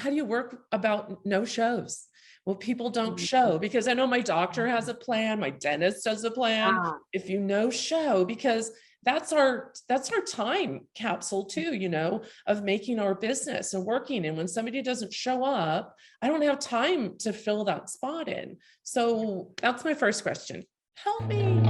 how do you work about no shows? Well, people don't show, because I know my doctor has a plan, my dentist has a plan. If you no show, because that's our time capsule too, you know, of making our business and working. And when somebody doesn't show up, I don't have time to fill that spot in. So that's my first question. Help me.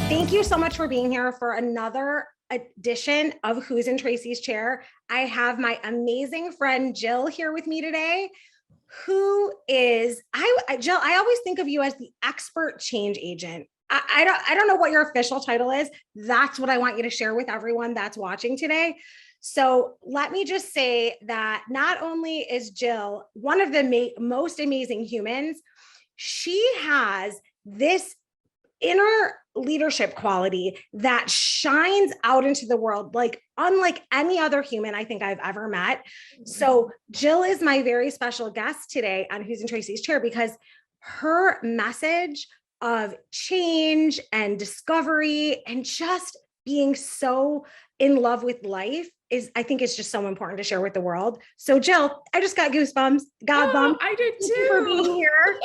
Thank you so much for being here for another edition of Who's in Tracey's Chair. I have my amazing friend Jill here with me today, who is, Jill, I always think of you as the expert change agent. I don't know what your official title is. That's what I want you to share with everyone that's watching today. So let me just say that not only is Jill one of the most amazing humans, she has this inner leadership quality that shines out into the world like unlike any other human I think I've ever met. So Jill is my very special guest today on Who's in Tracey's Chair, because her message of change and discovery and just being so in love with life is, I think it's just so important to share with the world. So Jill, I just got goosebumps. I did too. Thank you for being here.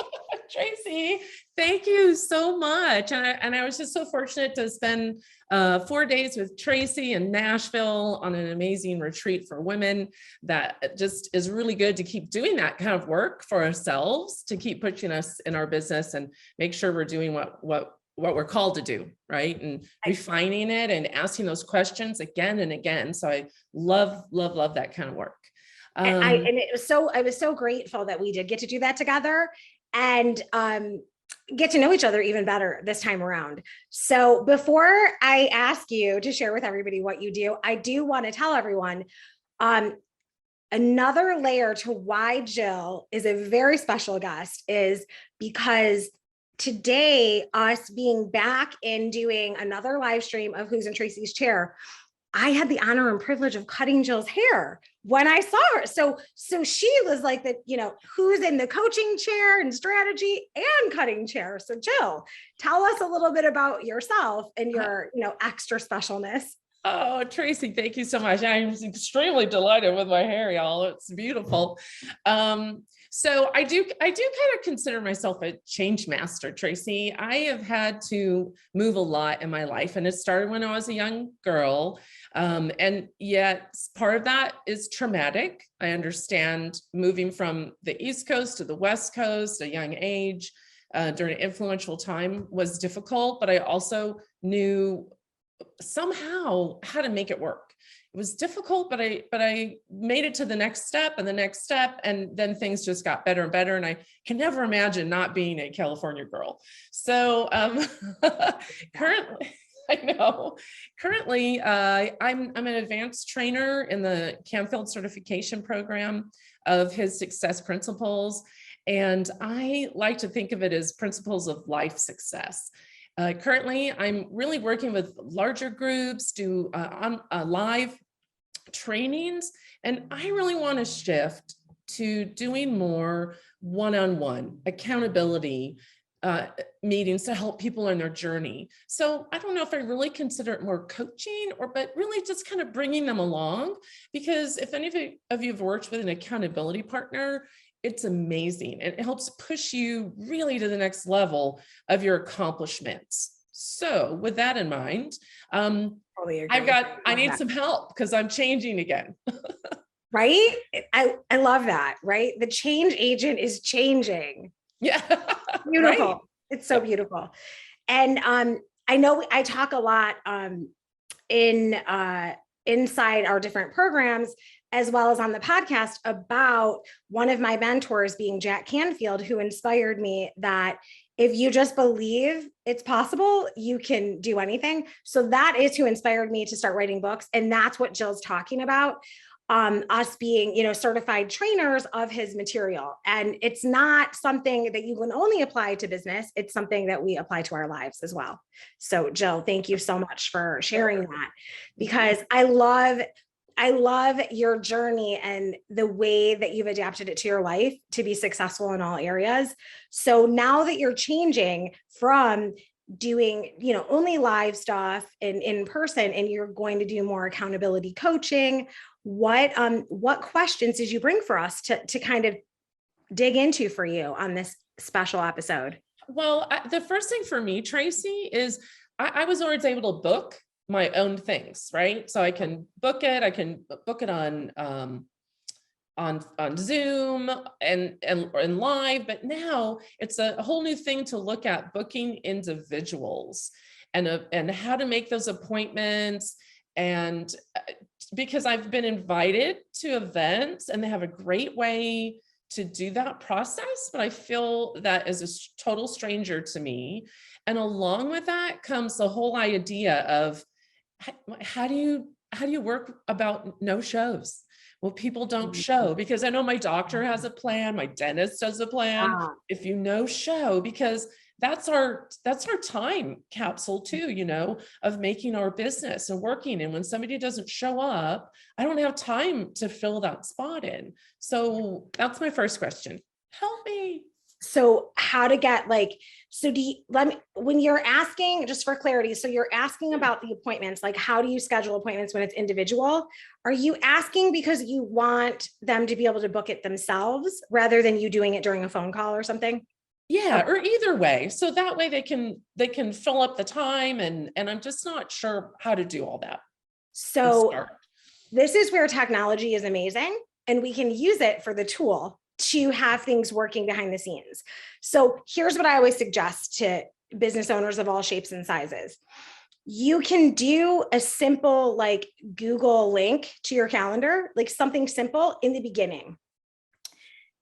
Tracey, thank you so much. And I was just so fortunate to spend 4 days with Tracey in Nashville on an amazing retreat for women. That just is really good to keep doing that kind of work for ourselves, to keep pushing us in our business and make sure we're doing what we're called to do, right? And refining it and asking those questions again and again. So I love that kind of work. And I was so grateful that we did get to do that together and get to know each other even better this time around. So before I ask you to share with everybody what you do, I do want to tell everyone another layer to why Jill is a very special guest is because today, us being back and doing another live stream of Who's in Tracey's Chair, I had the honor and privilege of cutting Jill's hair when I saw her. So she was like the, you know, who's in the coaching chair and strategy and cutting chair. So Jill, tell us a little bit about yourself and your, you know, extra specialness. Oh, Tracey, thank you so much. I'm extremely delighted with my hair, y'all. It's beautiful. So I do kind of consider myself a change master, Tracey. I have had to move a lot in my life, and it started when I was a young girl. And yet part of that is traumatic. I understand moving from the East Coast to the West Coast at a young age during an influential time was difficult, but I also knew somehow how to make it work. It was difficult, but I made it to the next step and the next step, and then things just got better and better. And I can never imagine not being a California girl. So currently, I'm an advanced trainer in the Canfield certification program of his success principles. And I like to think of it as principles of life success. Currently, I'm really working with larger groups, do on live trainings, and I really want to shift to doing more one-on-one accountability meetings to help people in their journey. So I don't know if I really consider it more coaching but really just kind of bringing them along, because if any of you have worked with an accountability partner, it's amazing. It helps push you really to the next level of your accomplishments. So with that in mind, I need some help because I'm changing again. Right? I love that, right? The change agent is changing. Yeah. Beautiful. Right. It's so beautiful. And I know I talk a lot inside our different programs, as well as on the podcast, about one of my mentors being Jack Canfield, who inspired me that if you just believe it's possible, you can do anything. So that is who inspired me to start writing books. And that's what Jill's talking about, us being, you know, certified trainers of his material. And it's not something that you can only apply to business. It's something that we apply to our lives as well. So Jill, thank you so much for sharing that, because I love I love your journey and the way that you've adapted it to your life to be successful in all areas. So now that you're changing from doing, only live stuff and in person, and you're going to do more accountability coaching, what questions did you bring for us to kind of dig into for you on this special episode? Well, the first thing for me, Tracey, is I was always able to book my own things, right? So I can book it. I can book it on Zoom and live, but now it's a whole new thing to look at booking individuals and how to make those appointments. And because I've been invited to events and they have a great way to do that process, but I feel that is a total stranger to me. And along with that comes the whole idea of how do you work about no shows? Well, people don't show, because I know my doctor has a plan, my dentist has a plan. Wow. If you no show, because that's our time capsule too, of making our business and working. And when somebody doesn't show up, I don't have time to fill that spot in. So that's my first question. Help me. So how to get when you're asking, just for clarity, so you're asking about the appointments, like how do you schedule appointments when it's individual? Are you asking because you want them to be able to book it themselves rather than you doing it during a phone call or something? Yeah, or either way. So that way they can fill up the time, and I'm just not sure how to do all that. So this is where technology is amazing, and we can use it for the tool to have things working behind the scenes. So here's what I always suggest to business owners of all shapes and sizes. You can do a simple Google link to your calendar, like something simple in the beginning.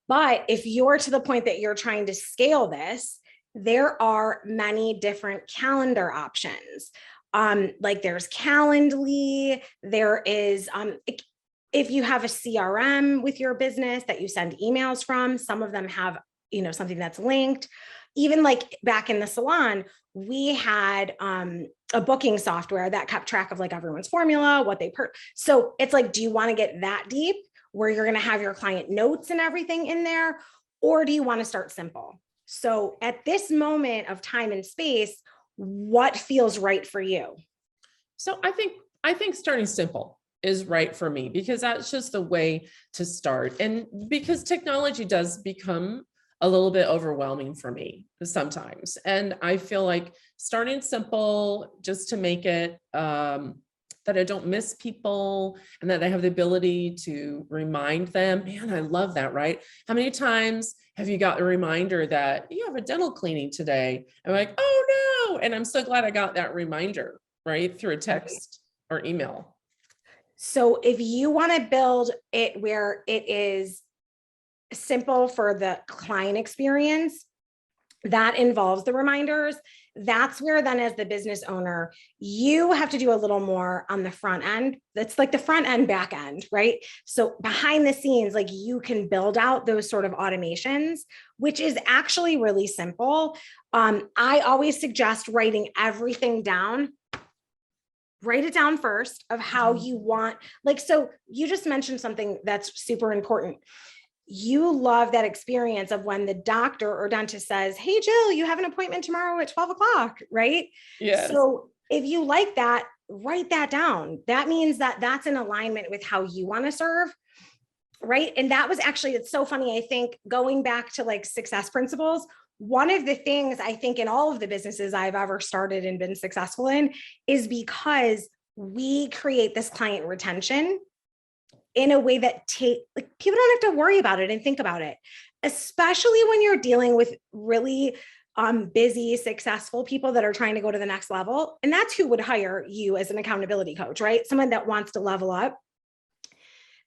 But if you're to the point that you're trying to scale this, there are many different calendar options. Like there's Calendly, there is, if you have a CRM with your business that you send emails from, some of them have, something that's linked. Even like back in the salon, we had a booking software that kept track of everyone's formula, what they so it's like, do you want to get that deep where you're going to have your client notes and everything in there? Or do you want to start simple? So at this moment of time and space, what feels right for you? So I think starting simple is right for me, because that's just the way to start. And because technology does become a little bit overwhelming for me sometimes. And I feel like starting simple just to make it that I don't miss people and that I have the ability to remind them. Man, I love that, right? How many times have you got a reminder that you have a dental cleaning today? I'm like, oh no. And I'm so glad I got that reminder, right? Through a text or email. So if you want to build it where it is simple for the client experience, that involves the reminders. That's where then as the business owner, you have to do a little more on the front end. That's like the front end, back end, right? So behind the scenes, you can build out those sort of automations, which is actually really simple. I always suggest writing everything down. Write it down first of how you want, so you just mentioned something that's super important. You love that experience of when the doctor or dentist says, hey, Jill, you have an appointment tomorrow at 12 o'clock, right? Yes. So if you like that, write that down. That means that that's in alignment with how you want to serve, right? And that was actually, it's so funny. I think going back to success principles, one of the things I think in all of the businesses I've ever started and been successful in is because we create this client retention in a way that people don't have to worry about it and think about it, especially when you're dealing with really busy, successful people that are trying to go to the next level. And that's who would hire you as an accountability coach, right? Someone that wants to level up.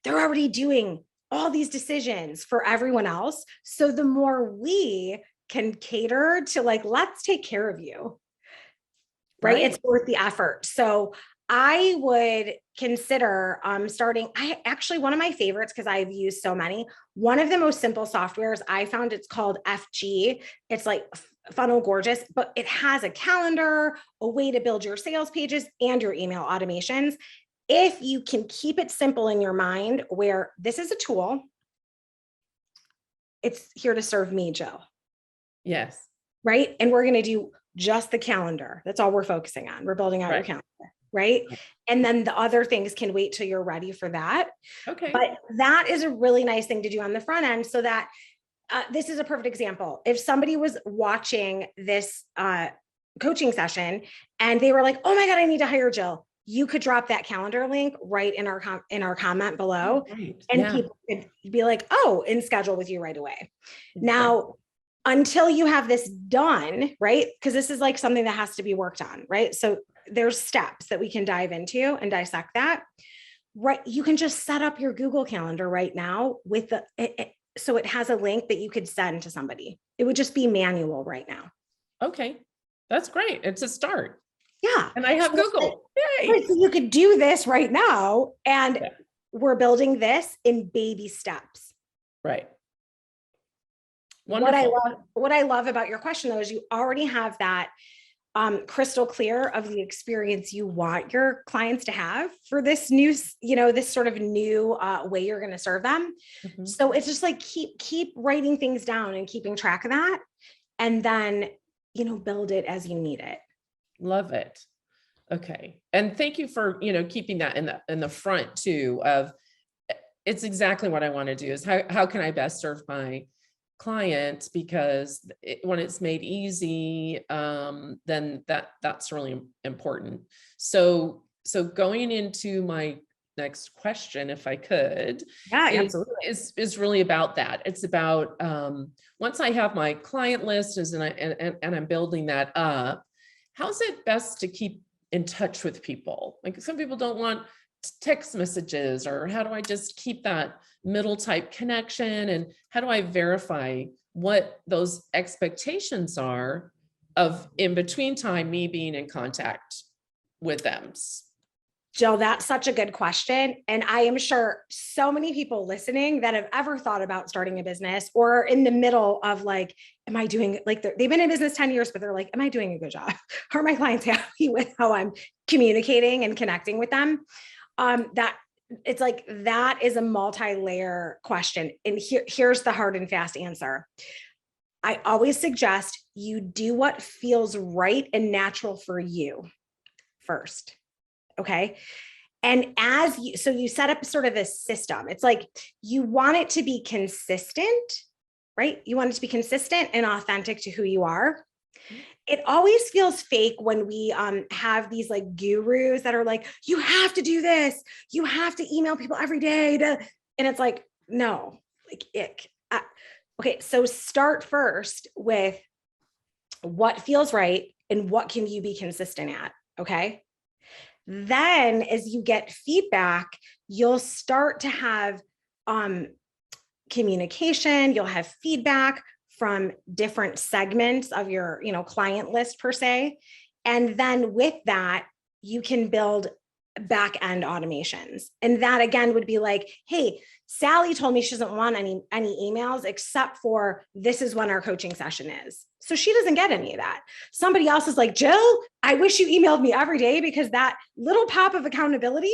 They're already doing all these decisions for everyone else. So the more we can cater to let's take care of you, right? It's worth the effort. So I would consider starting, one of my favorites, because I've used so many, one of the most simple softwares I found, it's called FG. It's funnel gorgeous, but it has a calendar, a way to build your sales pages and your email automations. if you can keep it simple in your mind where this is a tool, it's here to serve me, Jill. Yes. Right. And we're going to do just the calendar. That's all we're focusing on. We're building out your calendar. Right. And then the other things can wait till you're ready for that. Okay. But that is a really nice thing to do on the front end, so that this is a perfect example. If somebody was watching this coaching session and they were like, oh my God, I need to hire Jill, you could drop that calendar link right in our comment below, and people could be like, oh, and schedule with you right away. Now, until you have this done, right? Because this is like something that has to be worked on, right? So there's steps that we can dive into and dissect that. Right. You can just set up your Google Calendar right now with so it has a link that you could send to somebody. It would just be manual right now. Okay. That's great. It's a start. Yeah. And I have Google. Yay. So you could do this right now. And we're building this in baby steps. Right. Wonderful. What I love about your question though, is you already have that crystal clear of the experience you want your clients to have for this new, this sort of new way you're going to serve them. Mm-hmm. So it's just like, keep writing things down and keeping track of that. And then, build it as you need it. Love it. Okay. And thank you for, keeping that in the front too, of it's exactly what I want to do is how can I best serve my client, because when it's made easy, then that's really important. So going into my next question, if I could, is really about that. It's about once I have my client list and I'm building that up, how's it best to keep in touch with people? Like some people don't want text messages, or how do I just keep that middle type connection, and how do I verify what those expectations are of in between time me being in contact with them? Jill, that's such a good question. And I am sure so many people listening that have ever thought about starting a business or in the middle of like, am I doing, like they've been in business 10 years, but they're like, am I doing a good job? Are my clients happy with how I'm communicating and connecting with them? That it's like, that is a multi-layer question. And here's the hard and fast answer. I always suggest you do what feels right and natural for you first. Okay. And so you set up sort of a system. It's like, you want it to be consistent, right? You want it to be consistent and authentic to who you are. It always feels fake when we have these like gurus that are like, you have to do this. You have to email people every day and it's like, no, like ick. Okay. So start first with what feels right and what can you be consistent at? Okay. Then as you get feedback, you'll start to have communication, you'll have feedback from different segments of your, client list per se. And then with that, you can build back end automations. And that again would be like, hey, Sally told me she doesn't want any emails except for this is when our coaching session is. So she doesn't get any of that. Somebody else is like, Jill, I wish you emailed me every day because that little pop of accountability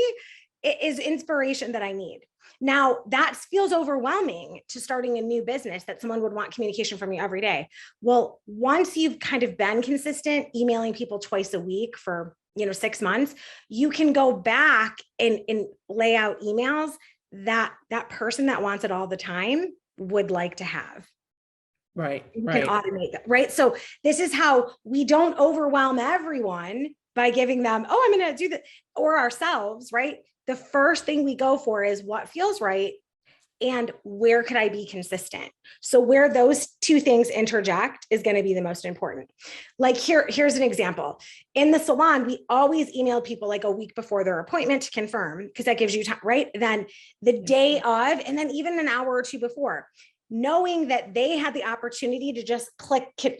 is inspiration that I need. Now that feels overwhelming to starting a new business that someone would want communication from you every day. Well, once you've kind of been consistent emailing people twice a week for 6 months, you can go back and lay out emails that person that wants it all the time would like to have. Right. You can automate that, right? So this is how we don't overwhelm everyone by giving them, oh, I'm going to do that, or ourselves, right? The first thing we go for is what feels right and where could I be consistent? So where those two things interject is going to be the most important. Like here's an example. In the salon, we always email people like a week before their appointment to confirm, because that gives you time, right? Then the day of, and then even an hour or two before, knowing that they had the opportunity to just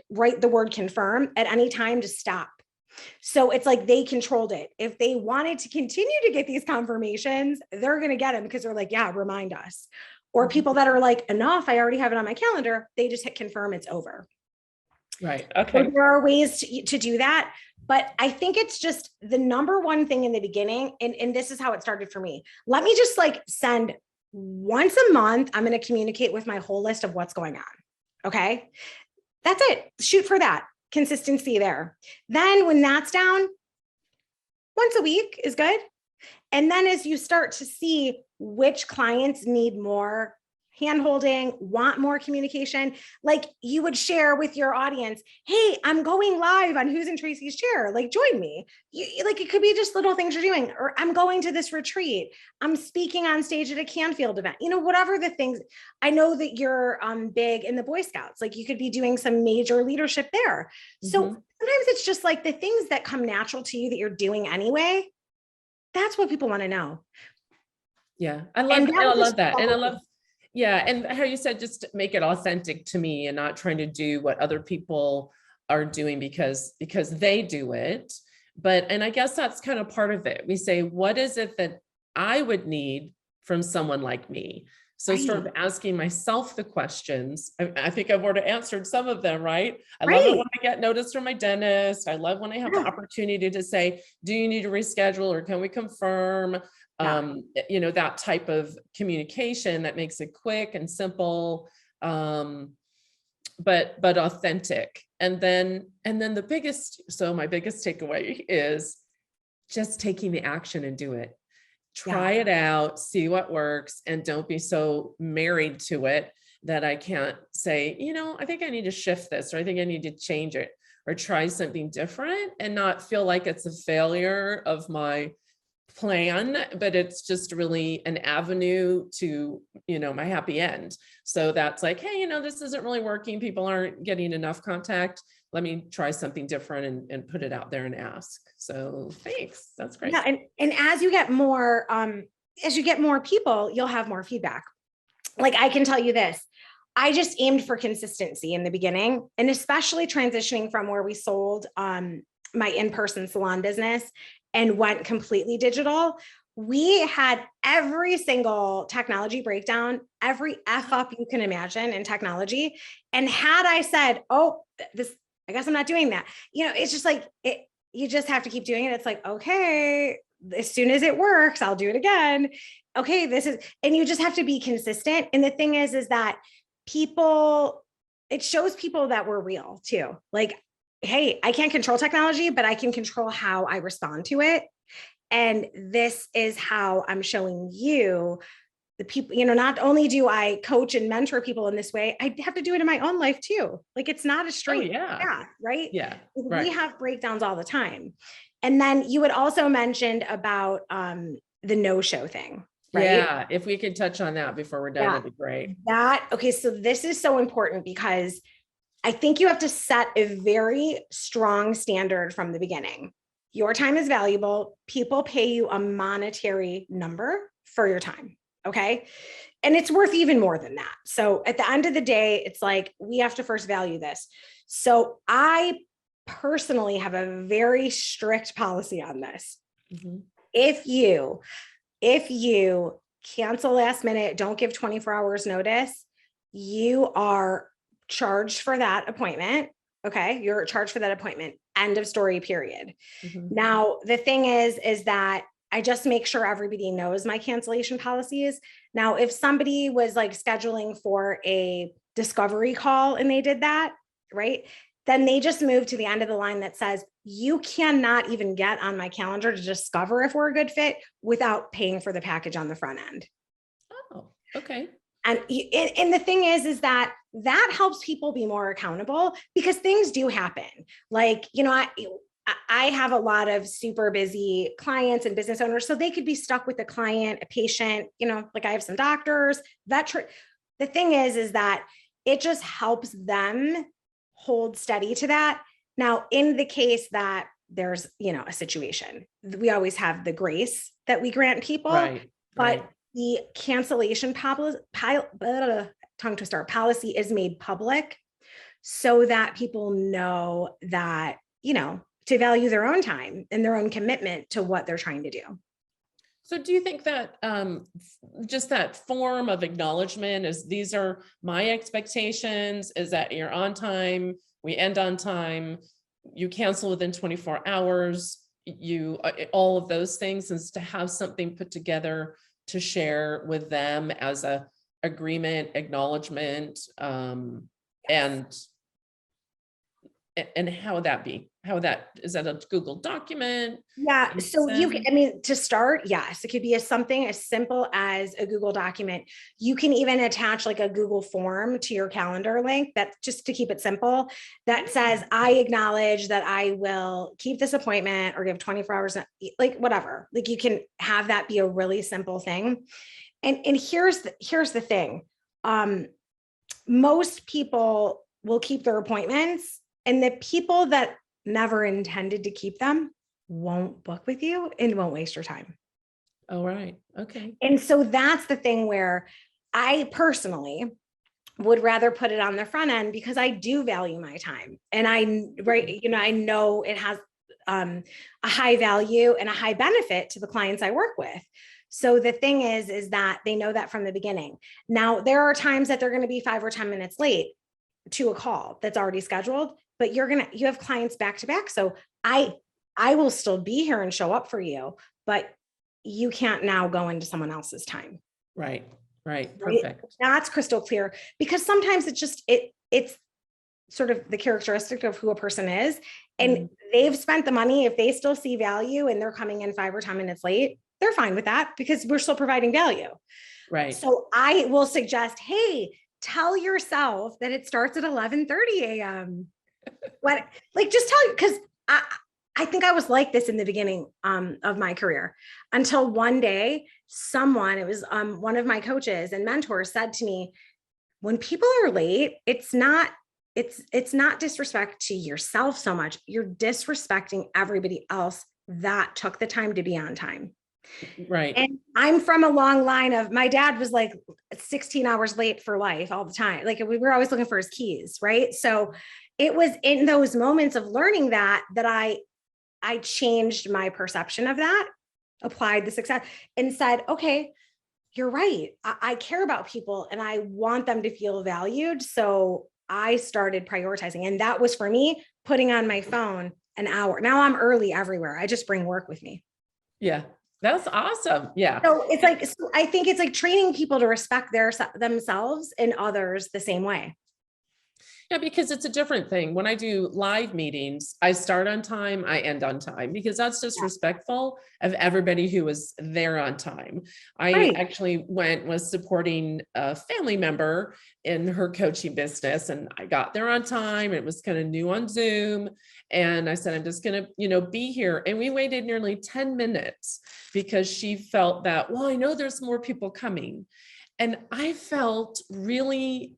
write the word confirm at any time to stop. So it's like they controlled it. If they wanted to continue to get these confirmations, they're going to get them because they're like, yeah, remind us. Or people that are like, enough, I already have it on my calendar. They just hit confirm, it's over. Right. So Okay. there are ways to do that. But I think it's just the number one thing in the beginning. And this is how it started for me. Let me just like send once a month, I'm going to communicate with my whole list of what's going on. Okay. That's it. Shoot for that consistency there. Then when that's down, once a week is good. And then as you start to see which clients need more handholding, want more communication, like you would share with your audience, hey, I'm going live on Who's in Tracey's Chair, like join me. Like it could be just little things you're doing, or I'm going to this retreat, I'm speaking on stage at a Canfield event, whatever the things. I know that you're big in the Boy Scouts, like you could be doing some major leadership there. So sometimes it's just like the things that come natural to you that you're doing anyway. That's what people want to know. Yeah. I love that. And I love, yeah. And how you said, just make it authentic to me and not trying to do what other people are doing because they do it. And I guess that's kind of part of it. We say, what is it that I would need from someone like me? So sort of asking myself the questions. I think I've already answered some of them, right? I love it when I get notice from my dentist. I love when I have the opportunity to say, do you need to reschedule or can we confirm? That type of communication that makes it quick and simple, but authentic. And then my biggest takeaway is just taking the action and do it. Try it out, see what works, and don't be so married to it that I can't say, I think I need to shift this, or I think I need to change it, or try something different and not feel like it's a failure of my plan, but it's just really an avenue to, my happy end. So that's like, hey, this isn't really working. People aren't getting enough contact. Let me try something different and put it out there and ask. So thanks. That's great. Yeah. And as you get more people, you'll have more feedback. Like I can tell you this, I just aimed for consistency in the beginning, and especially transitioning from where we sold my in-person salon business and went completely digital. We had every single technology breakdown, every F up you can imagine in technology. And had I said, oh, I guess I'm not doing that. It's just like, you just have to keep doing it. It's like, okay, as soon as it works, I'll do it again. Okay, and you just have to be consistent. And the thing is that it shows people that we're real too. Like, hey, I can't control technology, but I can control how I respond to it. And this is how I'm showing you the people, not only do I coach and mentor people in this way, I have to do it in my own life too. Like it's not a straight path, right? Yeah. We have breakdowns all the time. And then you had also mentioned about the no-show thing, right? Yeah. If we could touch on that before we're done, that'd be great. Okay. So this is so important because I think you have to set a very strong standard from the beginning. Your time is valuable. People pay you a monetary number for your time. Okay. And it's worth even more than that. So at the end of the day, it's like, we have to first value this. So I personally have a very strict policy on this. If you cancel last minute, don't give 24 hours notice, you are charged for that appointment. Okay. You're charged for that appointment. End of story, period. Now, the thing is that I just make sure everybody knows my cancellation policies. Now, if somebody was like scheduling for a discovery call and they did that, right? Then they just move to the end of the line that says, you cannot even get on my calendar to discover if we're a good fit without paying for the package on the front end. Oh, okay. And the thing is that helps people be more accountable because things do happen. Like, I have a lot of super busy clients and business owners, so they could be stuck with a client, a patient, like I have some doctors, the thing is that it just helps them hold steady to that. Now, in the case that there's, a situation, we always have the grace that we grant people, but the cancellation policy is made public so that people know that, to value their own time and their own commitment to what they're trying to do. So do you think that just that form of acknowledgement is, these are my expectations, is that you're on time, we end on time, you cancel within 24 hours, you, all of those things, is to have something put together to share with them as a agreement, acknowledgement, and how would that be? How would that, is that a Google document? Yeah. So you can, I mean, to start, yes, it could be something as simple as a Google document. You can even attach like a Google form to your calendar link, that just to keep it simple, that says, I acknowledge that I will keep this appointment or give 24 hours, like whatever, like you can have that be a really simple thing. And here's the thing. Most people will keep their appointments, and the people that never intended to keep them won't book with you and won't waste your time. Oh, right. Okay. And so that's the thing where I personally would rather put it on the front end, because I do value my time. And I know it has a high value and a high benefit to the clients I work with. So the thing is that they know that from the beginning. Now, there are times that they're going to be 5 or 10 minutes late to a call that's already scheduled, but you have clients back to back. So I will still be here and show up for you, but you can't now go into someone else's time. Right. Perfect. That's crystal clear, because sometimes it's sort of the characteristic of who a person is, and they've spent the money. If they still see value and they're coming in 5 or 10 minutes late, they're fine with that because we're still providing value. Right. So I will suggest, hey, tell yourself that it starts at 11:30 a.m. Just tell you, because I think I was like this in the beginning of my career, until one day someone, it was one of my coaches and mentors, said to me, when people are late, it's not disrespect to yourself so much. You're disrespecting everybody else that took the time to be on time. Right. And I'm from a long line of, my dad was like 16 hours late for life all the time. Like we were always looking for his keys. Right. So it was in those moments of learning that I changed my perception of that, applied the success, and said, okay, you're right. I care about people and I want them to feel valued. So I started prioritizing. And that was for me, putting on my phone an hour. Now I'm early everywhere. I just bring work with me. Yeah. That's awesome. Yeah. So it's like, I think it's like training people to respect themselves and others the same way. Yeah, because it's a different thing. When I do live meetings, I start on time, I end on time, because that's just respectful of everybody who was there on time. I actually was supporting a family member in her coaching business, and I got there on time. It was kind of new on Zoom. And I said, I'm just going to, be here. And we waited nearly 10 minutes because she felt that, well, I know there's more people coming. And I felt really,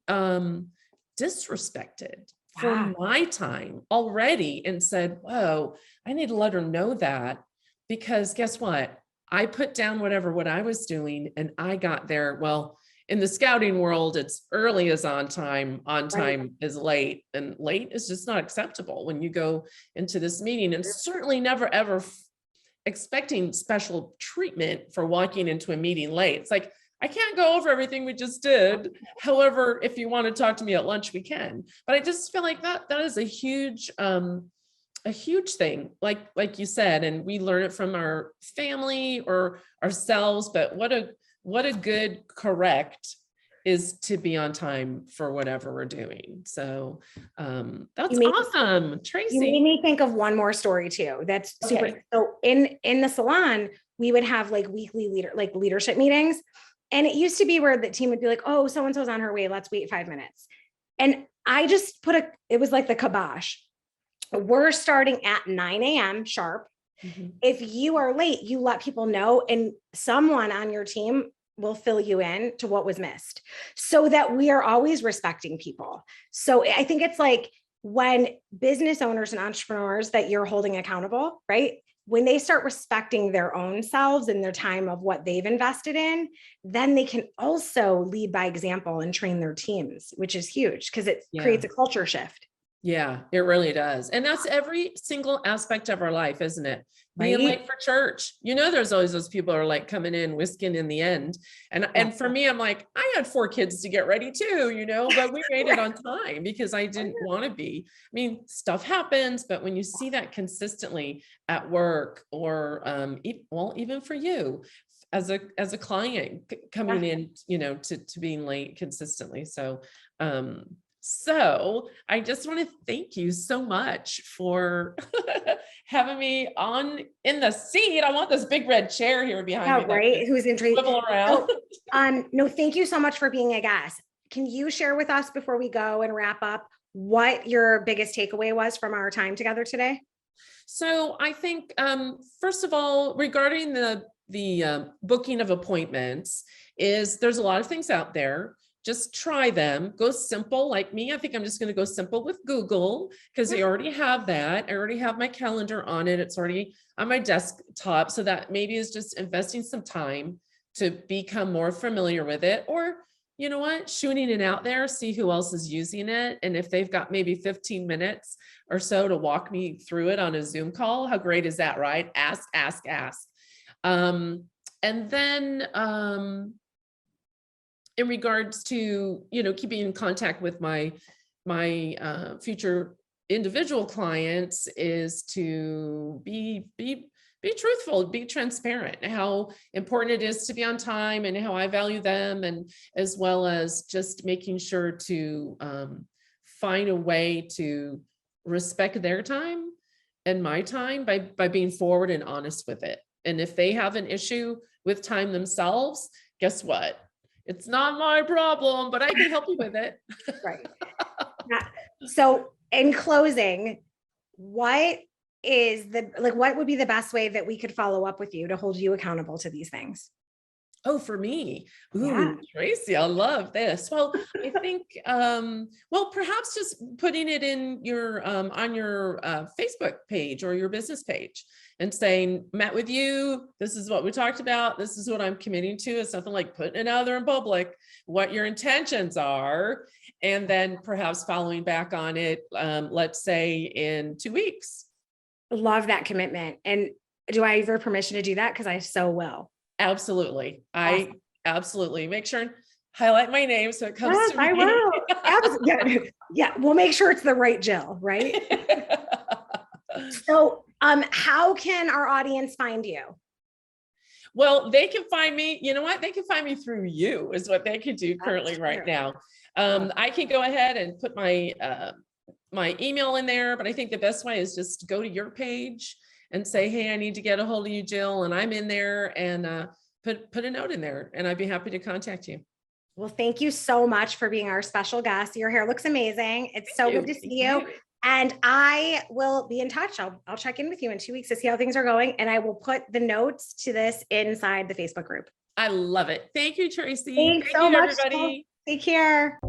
disrespected for my time already, and said, whoa, I need to let her know that, because guess what? I put down what I was doing, and I got there. Well, in the scouting world, it's early is on time is late, and late is just not acceptable when you go into this meeting, and certainly never, ever expecting special treatment for walking into a meeting late. It's like, I can't go over everything we just did. However, if you want to talk to me at lunch, we can. But I just feel like that is a huge thing, like you said, and we learn it from our family or ourselves. But what a good correct is to be on time for whatever we're doing. So that's awesome, Tracey. You made me think of one more story too. That's super. Okay. So in the salon, we would have like weekly leadership meetings. And it used to be where the team would be like, oh, so-and-so's on her way, let's wait 5 minutes. And I just it was like the kibosh. We're starting at 9 a.m. sharp. Mm-hmm. If you are late, you let people know, and someone on your team will fill you in to what was missed, so that we are always respecting people. So I think it's like when business owners and entrepreneurs that you're holding accountable, right? When they start respecting their own selves and their time of what they've invested in, then they can also lead by example and train their teams, which is huge because it creates a culture shift. Yeah, it really does. And that's every single aspect of our life, isn't it? Being Right? late for church. There's always those people who are like coming in whisking in the end. And for me, I'm like, I had 4 kids to get ready too, but we made it on time because I didn't want to be. I mean, stuff happens, but when you see that consistently at work or even for you as a client coming in, to being late consistently. So I just want to thank you so much for having me on in the seat. I want this big red chair here behind me. Right. Who's interested? Swivel around. No, thank you so much for being a guest. Can you share with us before we go and wrap up what your biggest takeaway was from our time together today? So I think, first of all, regarding the booking of appointments, there's a lot of things out there. Just try them. Go simple. Like me, I think I'm just going to go simple with Google because I already have that. I already have my calendar on it. It's already on my desktop. So that maybe is just investing some time to become more familiar with it. Or, you know what, shooting it out there, see who else is using it. And if they've got maybe 15 minutes or so to walk me through it on a Zoom call, how great is that, right? Ask. And then, in regards to, keeping in contact with my future individual clients is to be truthful, be transparent, how important it is to be on time and how I value them. And as well as just making sure to find a way to respect their time and my time by being forward and honest with it. And if they have an issue with time themselves, guess what? It's not my problem, but I can help you with it. Right. Yeah. So in closing, what would be the best way that we could follow up with you to hold you accountable to these things? Oh, for me. Ooh, Yeah. Tracey, I love this. Well, I think, perhaps just putting it in your, on your Facebook page or your business page and saying, met with you. This is what we talked about. This is what I'm committing to. It's something like putting it out there in public, what your intentions are, and then perhaps following back on it, let's say in 2 weeks. Love that commitment. And do I have your permission to do that? Because I so will. Absolutely. Awesome. I absolutely make sure and highlight my name so it comes Yes, to me. I will. Yeah, we'll make sure it's the right Jill, right? So, how can our audience find you? Well, they can find me, you know what? They can find me through you is what they can do currently right now. I can go ahead and put my my email in there, but I think the best way is just go to your page and say, hey, I need to get a hold of you, Jill, and I'm in there, and put a note in there, and I'd be happy to contact you. Well, thank you so much for being our special guest. Your hair looks amazing. It's so good to see you. And I will be in touch. I'll check in with you in 2 weeks to see how things are going. And I will put the notes to this inside the Facebook group. I love it. Thank you, Tracey. Thanks so much, everybody. Take care.